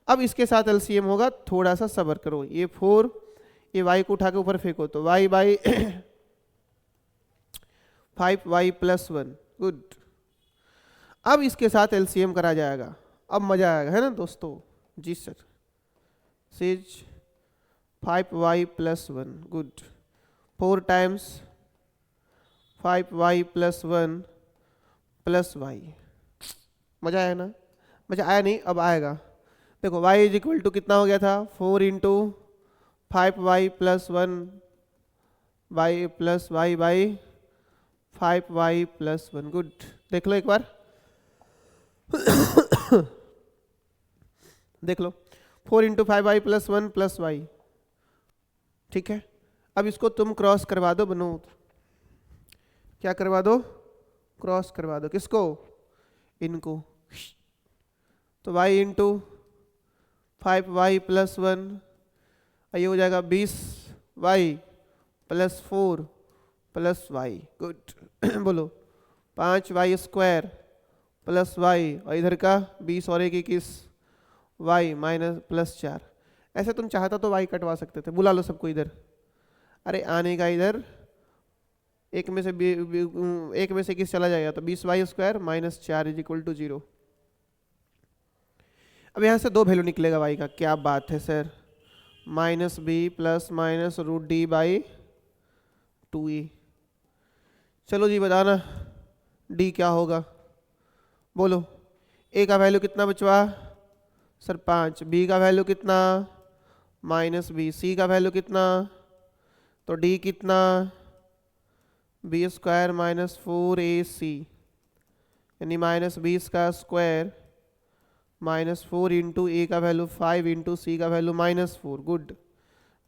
अब इसके साथ एलसीएम होगा, थोड़ा सा सब्र करो। ये 4, ये y को उठा के ऊपर फेंको तो y by 5y plus 1। Good. अब इसके साथ एलसीएम करा जाएगा, अब मजा आएगा, है ना दोस्तों? जी सर। सिज 5y plus 1। Good. 4 times 5y plus 1 plus y। मजा आया ना? मजा आया नहीं, अब आएगा। देखो y इज इक्वल टू कितना हो गया था? 4 into 5y plus 1 y plus y by 5y plus 1। Good. देख लो एक बार देख लो, 4 into 5y plus 1 plus y। ठीक है, अब इसको तुम क्रॉस करवा दो। बनो क्या करवा दो? क्रॉस करवा दो। किसको? इनको। तो y इंटू 5y प्लस 1, ये हो जाएगा 20y plus 4 plus y। Good. बोलो 5y स्क्वायर प्लस y और इधर का 20 और 1 21 y माइनस प्लस 4। ऐसे तुम चाहता तो y कटवा सकते थे। बुला लो सबको इधर। अरे आने का इधर, एक में से किस चला जाएगा तो 20y square minus 4 is equal to 0। अब यहाँ से 2 वैल्यू निकलेगा y का। क्या बात है sir? Minus b plus minus root D by 2e। चलो जी बताना d क्या होगा? बोलो। a का वैल्यू कितना बचवा? सर 5। b का वैल्यू कितना? Minus b. c का वैल्यू कितना? तो d कितना? B square minus 4ac। यानी -20 -4 इंटू ए का वैल्यू 5 इंटू सी का वैल्यू -4, गुड।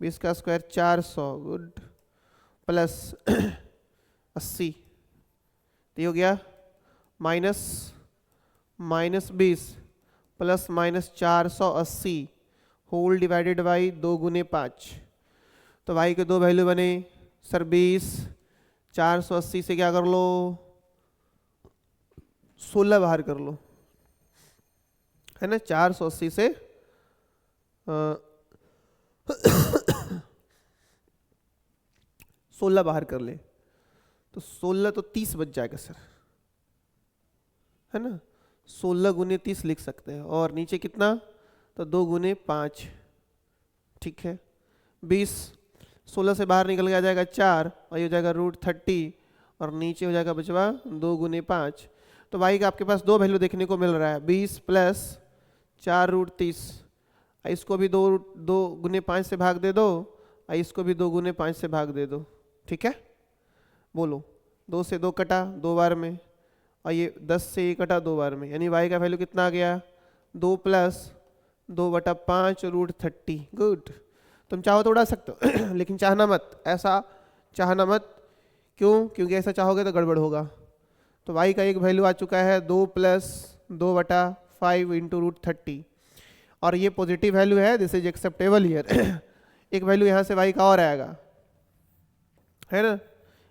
20 400, गुड, प्लस 80, तो हो गया -20 प्लस -480 होल डिवाइडेड बाई 2 गुने 5। तो y के दो वैल्यू बने सर 20, 480 से क्या कर लो 16 बाहर कर लो, है ना। 480 से 16 बाहर कर ले तो 16 तो 30 बच जाएगा सर, है ना। 16 गुने 30 लिख सकते हैं, और नीचे कितना, तो 2 गुने 5, ठीक है। 20 16 से बाहर निकल के आ जाएगा 4, और ये हो जाएगा √30, और नीचे हो जाएगा बचवा 2 गुने 5। तो y का आपके पास दो वैल्यू देखने को मिल रहा है, 20 प्लस 4√30। इसको भी 2 गुने 5 से भाग दे दो, इसको भी 2 गुने 5 से भाग दे दो, ठीक है। बोलो 2 से 2 कटा 2 बार में, और ये 10 से 1 कटा 2 बार में, यानी y का वैल्यू कितना आ गया 2 प्लस 2/5 √30, गुड। तुम चाहो तो उड़ा सकते हो लेकिन चाहना मत, ऐसा चाहना मत। क्यों? क्योंकि ऐसा चाहोगे तो गड़बड़ होगा। तो y का एक वैल्यू आ चुका है 2 प्लस 2/5 इंटू √30, और ये पॉजिटिव वैल्यू है, दिस इज एक्सेप्टेबल हियर। एक वैल्यू यहाँ से y का और आएगा, है ना।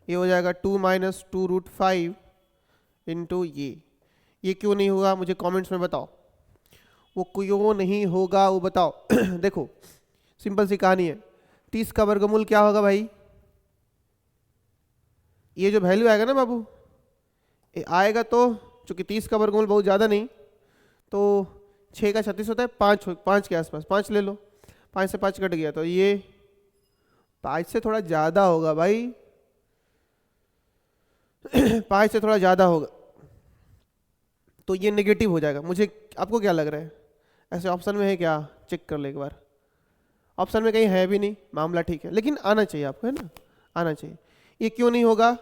ये हो जाएगा 2 माइनस 2√5 इंटू ये क्यों नहीं होगा मुझे कमेंट्स में बताओ, वो क्यों नहीं होगा वो बताओ। देखो सिंपल सी कहानी है, 30 का वर्गमूल क्या होगा भाई, ये जो वैल्यू आएगा ना बाबू, ये आएगा तो चूंकि 30 का वर्गमूल बहुत ज़्यादा नहीं, तो 6 का 36 होता है, 5 के आसपास, 5 ले लो, 5 से 5 कट गया, तो ये 5 से थोड़ा ज़्यादा होगा भाई 5 से थोड़ा ज़्यादा होगा, तो ये नेगेटिव हो जाएगा। मुझे आपको क्या लग रहा है, ऐसे ऑप्शन में है क्या, चेक कर ले एक बार। ऑप्शन में कहीं है भी नहीं, मामला ठीक है, लेकिन आना चाहिए आपको, है ना, आना चाहिए। ये क्यों नहीं होगा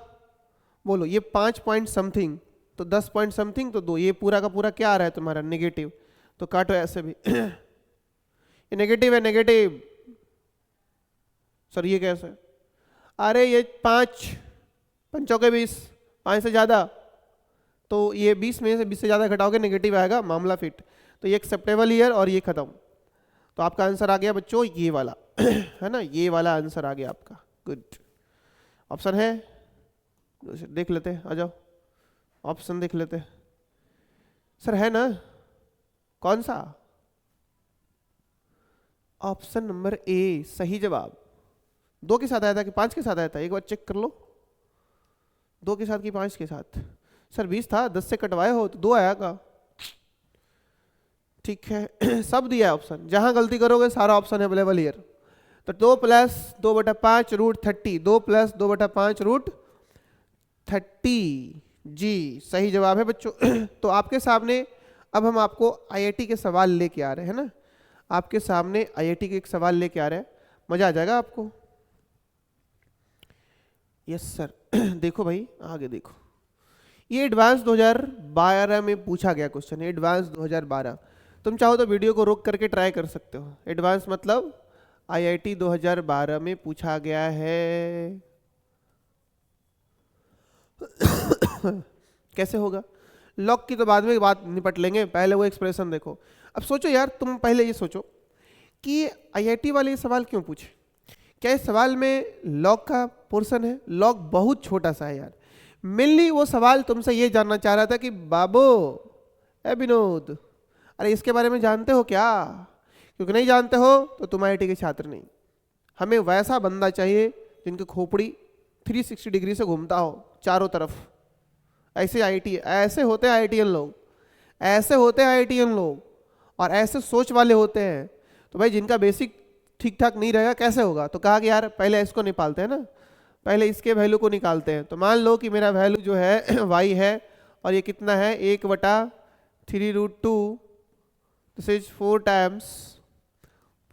बोलो, ये 5 पॉइंट समथिंग तो 10 पॉइंट समथिंग तो 2, ये पूरा का पूरा क्या आ रहा है तुम्हारा नेगेटिव, तो काटो ऐसे भी। ये नेगेटिव है, नेगेटिव सर ये कैसे, अरे ये 5 5 20, 5 से ज़्यादा, तो ये 20 में से 20 से ज़्यादा घटाओगे नेगेटिव आएगा, मामला फिट। तो ये एक्सेप्टेबल ईयर और ये खत्म, तो आपका आंसर आ गया बच्चों ये वाला, है ना, ये वाला आंसर आ गया आपका, गुड। ऑप्शन है देख लेते हैं, आ जाओ ऑप्शन देख लेते हैं सर, है ना, कौन सा, ऑप्शन नंबर ए सही जवाब। 2 के साथ आया था कि 5 के साथ आया था, एक बार चेक कर लो, 2 के साथ कि 5 के साथ। सर 20 था, 10 से कटवाए हो तो 2 आएगा, ठीक है। सब दिया है ऑप्शन, जहां गलती करोगे सारा ऑप्शन अवेलेबल हियर। तो 2 प्लस 2/5 √30, 2 प्लस 2/5 √30 जी सही जवाब है बच्चों। तो आपके सामने अब हम आपको आईआईटी के सवाल लेके आ रहे हैं ना, आपके सामने आईआईटी के एक सवाल लेके आ रहे हैं, मजा आ जाएगा आपको। Yes sir. देखो भाई आगे देखो, ये एडवांस 2012 में पूछा गया क्वेश्चन है, एडवांस 2012। तुम चाहो तो वीडियो को रोक करके ट्राई कर सकते हो। एडवांस मतलब आईआईटी 2012 में पूछा गया है। कैसे होगा, लॉग की तो बाद में बात निपट लेंगे, पहले वो एक्सप्रेशन देखो। अब सोचो यार, तुम पहले ये सोचो कि आईआईटी वाले ये सवाल क्यों पूछे। क्या इस सवाल में लॉग का पोर्शन है? लॉग बहुत छोटा सा है यार। मेनली वो सवाल तुमसे ये जानना चाह रहा था कि बाबू ए विनोद, अरे इसके बारे में जानते हो क्या? क्योंकि नहीं जानते हो तो तुम आईआईटी के छात्र नहीं। हमें वैसा बंदा चाहिए जिनकी खोपड़ी 360 डिग्री से घूमता हो चारों तरफ। ऐसे ऐसे होते हैं आईआईटीएन लोग, ऐसे होते हैं आईआईटीएन लोग, और ऐसे सोच वाले होते हैं। तो भाई जिनका बेसिक ठीक ठाक नहीं रहेगा कैसे होगा? तो कहा कि यार पहले इसको निकालते हैं ना, पहले इसके वैल्यू को निकालते हैं। तो मान लो कि मेरा वैल्यू जो है y है, और ये कितना है 1/3√2, this is 4 times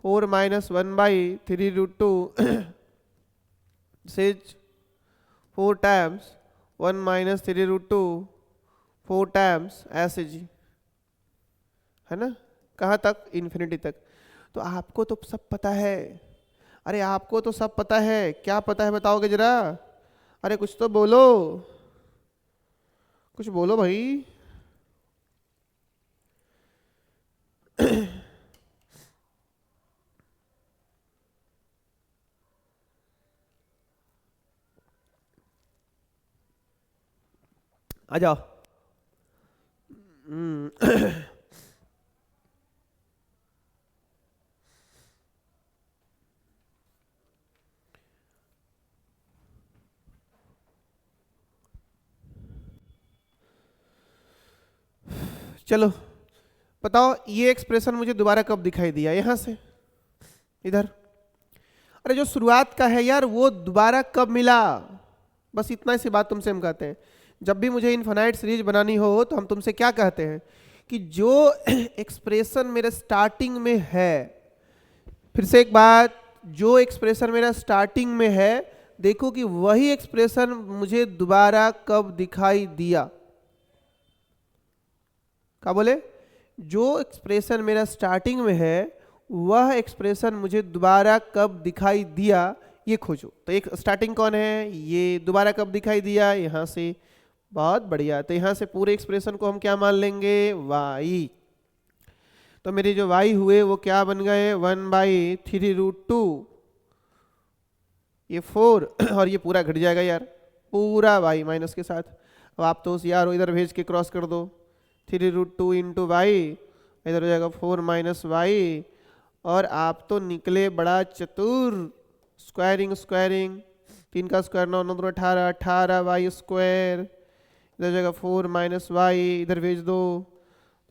4 - 1/3√2, this is 4 times 1 - 3√2, 4 times ऐसे जी, है ना, कहाँ तक, इन्फिनिटी तक। तो आपको तो सब पता है, अरे आपको तो सब पता है, क्या पता है बताओगे जरा, अरे कुछ तो बोलो, कुछ बोलो भाई। आ जाओ। चलो बताओ, ये एक्सप्रेशन मुझे दोबारा कब दिखाई दिया, यहां से इधर। अरे जो शुरुआत का है यार वो दोबारा कब मिला, बस इतना सी बात तुमसे हम कहते हैं। जब भी मुझे इनफाइनाइट सीरीज बनानी हो तो हम तुमसे क्या कहते हैं कि जो एक्सप्रेशन मेरे स्टार्टिंग में है, फिर से एक बात, जो एक्सप्रेशन मेरा स्टार्टिंग में है, देखो कि वही एक्सप्रेशन मुझे दोबारा कब दिखाई दिया। क्या बोले, जो एक्सप्रेशन मेरा स्टार्टिंग में है वह एक्सप्रेशन मुझे दोबारा कब दिखाई दिया, ये खोजो। तो एक स्टार्टिंग कौन है, ये दोबारा कब दिखाई दिया, यहां से, बहुत बढ़िया। तो यहां से पूरे एक्सप्रेशन को हम क्या मान लेंगे, y। तो मेरे जो y हुए वो क्या बन गए, 1/3√2, ये 4 और ये पूरा घट जाएगा यार, पूरा y माइनस के साथ। अब आप तो यार इधर भेज के क्रॉस कर दो, 3√2 इंटू वाई, इधर हो जाएगा 4 माइनस वाई, और आप तो निकले बड़ा चतुर। स्क्वायरिंग स्क्वायरिंग, 3 का स्क्वायर 9, 9 18, 18 वाई स्क्वायर, इधर जाएगा 4 माइनस वाई, इधर भेज दो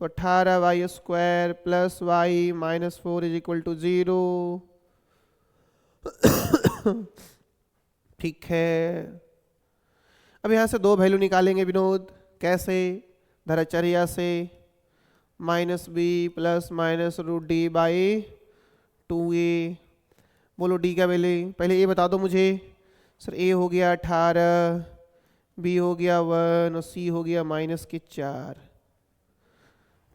तो 18 y square plus y minus 4 is equal to 0। ठीक है, अब यहां से दो वैल्यू निकालेंगे विनोद, कैसे, धराचर्या से, minus b plus minus √d/2a। बोलो डी क्या वैल्यू, पहले ए बता दो मुझे। सर ए हो गया 18, बी हो गया 1 और सी हो गया -4।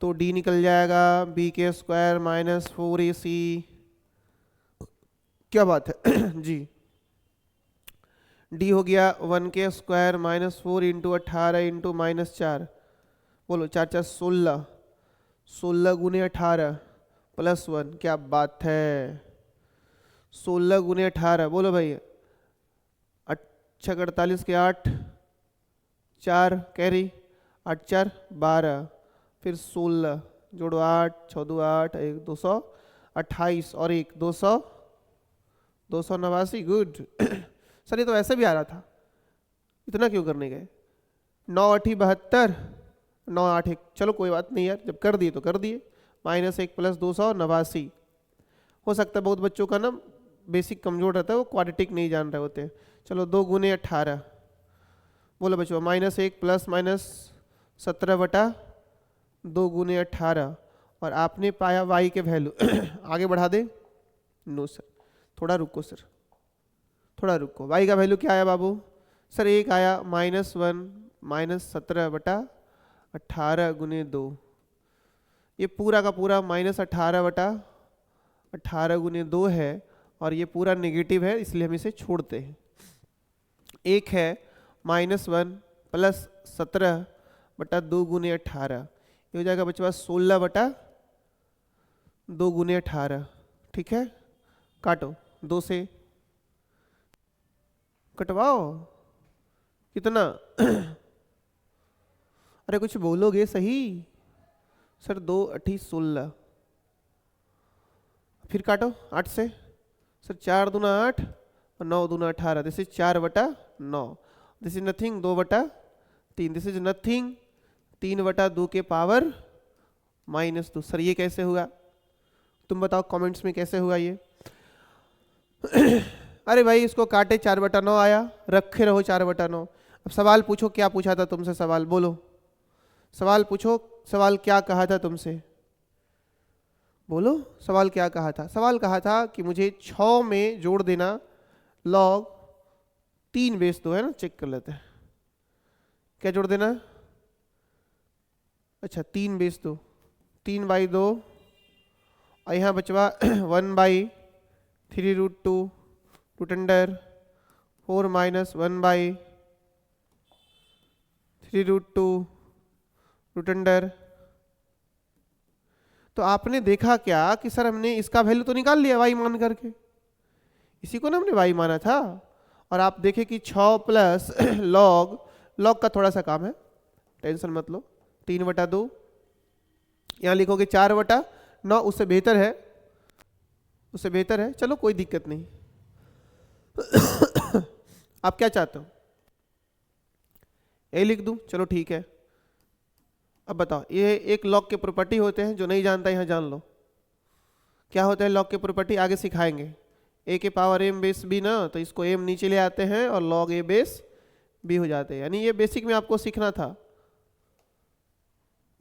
तो डी निकल जाएगा b² माइनस 4ac। क्या बात है जी, डी हो गया 1² माइनस 4 इंटू 18 इंटू -4। बोलो 4 4 16, 16 गुने 18 प्लस 1, क्या बात है, 16 गुने 18, बोलो भाई, 48 के 8, 4 कैरी, 8 4 12, फिर 16 जोड़ो 8 6 2 8, 1 228 और 1 200, 289। गुड सर ये तो ऐसे भी आ रहा था, इतना क्यों करने गए, 9 8 72, 9 8 1, चलो कोई बात नहीं यार, जब कर दिए तो कर दिए। -1 प्लस 289, हो सकता है बहुत बच्चों का ना बेसिक कमजोर रहता है, वो क्वाड्रेटिक नहीं जान रहे होते हैं। चलो 2 गुने 18, बोलो बच्चों, -1 प्लस -17/2 गुने 18, और आपने पाया y के वैल्यू आगे बढ़ा दे, नो सर थोड़ा रुको सर, थोड़ा रुको, y का वैल्यू क्या आया बाबू, सर एक आया -1 -17/18 गुने 2, ये पूरा का पूरा -18/18 गुने 2 है, और ये पूरा नेगेटिव है इसलिए हम इसे छोड़ते हैं। एक है -1 प्लस 17/2 गुने 18, ये हो जाएगा बच्चे पास 16/2 गुने 18। ठीक है, काटो 2 से, कटवाओ कितना अरे कुछ बोलोगे सही, सर 2 8 16, फिर काटो 8 से, सर 4 दूना 8 और 9 दूना 18, this is 4/9, this is nothing 2/3, this is nothing 3/2 के पावर -2। सर ये कैसे हुआ, तुम बताओ कमेंट्स में कैसे हुआ ये अरे भाई इसको काटे 4/9 आया, रखे रहो 4/9। अब सवाल पूछो, क्या पूछा था तुमसे, सवाल बोलो, सवाल पूछो, सवाल क्या कहा था तुमसे, बोलो सवाल क्या कहा था। सवाल कहा था कि मुझे 6 में जोड़ देना log 3 बेस 2, है ना, चेक कर लेते हैं क्या जोड़ देना, अच्छा 3/2, 3/2 और यहाँ बचवा 1/3√2 रूट अंडर 4 - 1/3√2 रूट अंडर। तो आपने देखा क्या कि सर हमने इसका वैल्यू तो निकाल लिया y मान करके, इसी को ना हमने y माना था। और आप देखें कि 6 प्लस लॉग का थोड़ा सा काम है, टेंशन मत लो। 3/2 यहाँ लिखोगे 4/9, उससे बेहतर है, उससे बेहतर है, चलो कोई दिक्कत नहीं। आप क्या चाहते हो, ए लिख दूं? चलो ठीक है। अब बताओ, ये एक लॉग के प्रॉपर्टी होते हैं, जो नहीं जानता यहाँ जान लो क्या होता है लॉग के प्रॉपर्टी, आगे सिखाएंगे। ए के पावर m बेस b ना, तो इसको m नीचे ले आते हैं और log a बेस b हो जाते हैं, यानी ये बेसिक में आपको सीखना था।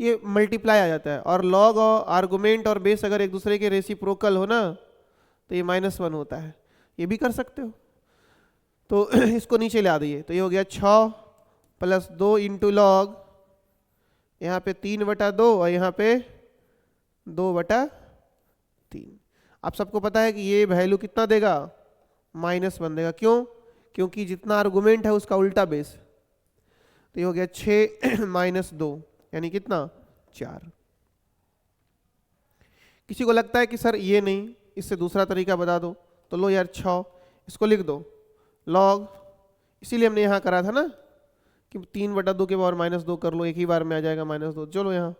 ये मल्टीप्लाई आ जाता है, और लॉग और आर्गुमेंट और बेस अगर एक दूसरे के रेसिप्रोकल हो ना तो ये -1 होता है, ये भी कर सकते हो। तो इसको नीचे ला दिए, तो ये हो गया 6 + 2 इंटू लॉग, यहाँ पे 3/2 और यहाँ पे 2/3। आप सबको पता है कि ये वैल्यू कितना देगा, -1 देगा। क्यों? क्योंकि जितना आर्गुमेंट है उसका उल्टा बेस। तो ये हो गया 6 - 2 यानी कितना, 4। किसी को लगता है कि सर ये नहीं, इससे दूसरा तरीका बता दो, तो लो यार 6 इसको लिख दो लॉग, इसीलिए हमने यहाँ करा था ना कि 3/2 के पावर -2 कर लो, एक ही बार में आ जाएगा -2। चलो यहाँ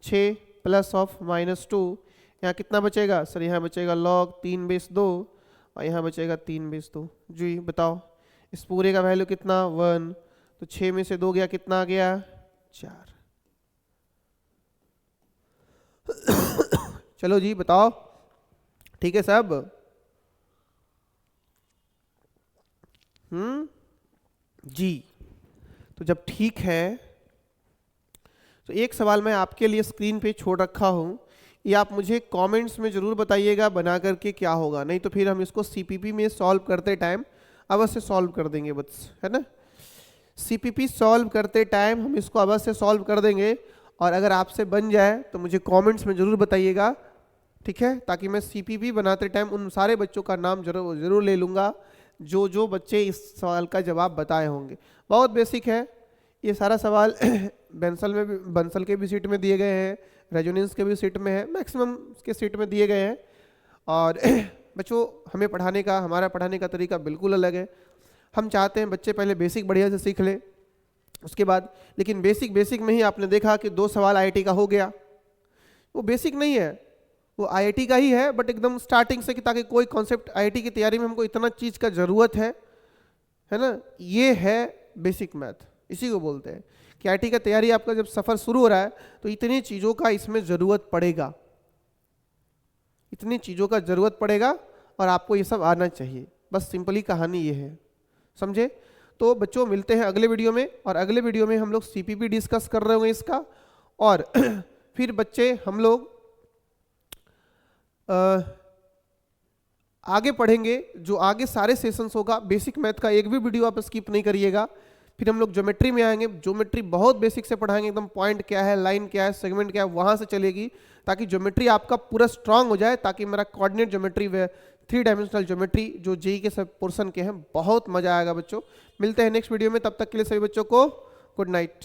6 प्लस ऑफ -2, यहाँ कितना बचेगा सर, यहाँ बचेगा log 3/2 और यहाँ बचेगा 3/2। जी बताओ इस पूरे का वैल्यू कितना, 1। तो 6 में से 2 गया, कितना आ गया, 4। चलो जी बताओ, ठीक है सब? जी तो जब ठीक है, तो एक सवाल मैं आपके लिए स्क्रीन पे छोड़ रखा हूँ, ये आप मुझे कमेंट्स में ज़रूर बताइएगा बना करके क्या होगा, नहीं तो फिर हम इसको सीपीपी में सॉल्व करते टाइम अवश्य सॉल्व कर देंगे, बस है ना। सीपीपी सॉल्व करते टाइम हम इसको अवश्य सॉल्व कर देंगे, और अगर आपसे बन जाए तो मुझे कमेंट्स में ज़रूर बताइएगा, ठीक है, ताकि मैं सीपीपी बनाते टाइम उन सारे बच्चों का नाम जरूर ले लूँगा जो बच्चे इस सवाल का जवाब बताए होंगे। बहुत बेसिक है ये सारा सवाल। बंसल के भी सीट में दिए गए हैं, रेजोनेंस के भी सीट में है, मैक्सिमम के सीट में दिए गए हैं। और बच्चों हमें पढ़ाने का, हमारा पढ़ाने का तरीका बिल्कुल अलग है। हम चाहते हैं बच्चे पहले बेसिक बढ़िया से सीख लें, उसके बाद, लेकिन बेसिक में ही आपने देखा कि 2 सवाल आईआईटी का हो गया, वो बेसिक नहीं है, वो आईआईटी का ही है, बट एकदम स्टार्टिंग से, कि ताकि कोई कॉन्सेप्ट आईआईटी की तैयारी में हमको इतना चीज़ का ज़रूरत है ना, ये है बेसिक मैथ। इसी को बोलते हैं कि आईआईटी का तैयारी आपका जब सफ़र शुरू हो रहा है तो इतनी चीज़ों का इसमें ज़रूरत पड़ेगा, इतनी चीज़ों का ज़रूरत पड़ेगा, और आपको ये सब आना चाहिए। बस सिंपली कहानी ये है, समझे? तो बच्चों मिलते हैं अगले वीडियो में, और अगले वीडियो में हम लोग सीपीपी डिस्कस कर रहे होंगे इसका, और फिर बच्चे हम लोग आगे पढ़ेंगे। जो आगे सारे सेशंस होगा, बेसिक मैथ का एक भी वीडियो आप स्किप नहीं करिएगा। फिर हम लोग ज्योमेट्री में आएंगे, ज्योमेट्री बहुत बेसिक से पढ़ाएंगे, एकदम पॉइंट क्या है, लाइन क्या है, सेगमेंट क्या है, वहाँ से चलेगी, ताकि ज्योमेट्री आपका पूरा स्ट्रांग हो जाए, ताकि मेरा कोऑर्डिनेट ज्योमेट्री व 3 डायमेंशनल ज्योमेट्री जो जेई के सब पोर्शन के हैं, बहुत मजा आएगा बच्चों। मिलते हैं नेक्स्ट वीडियो में, तब तक के लिए सभी बच्चों को गुड नाइट।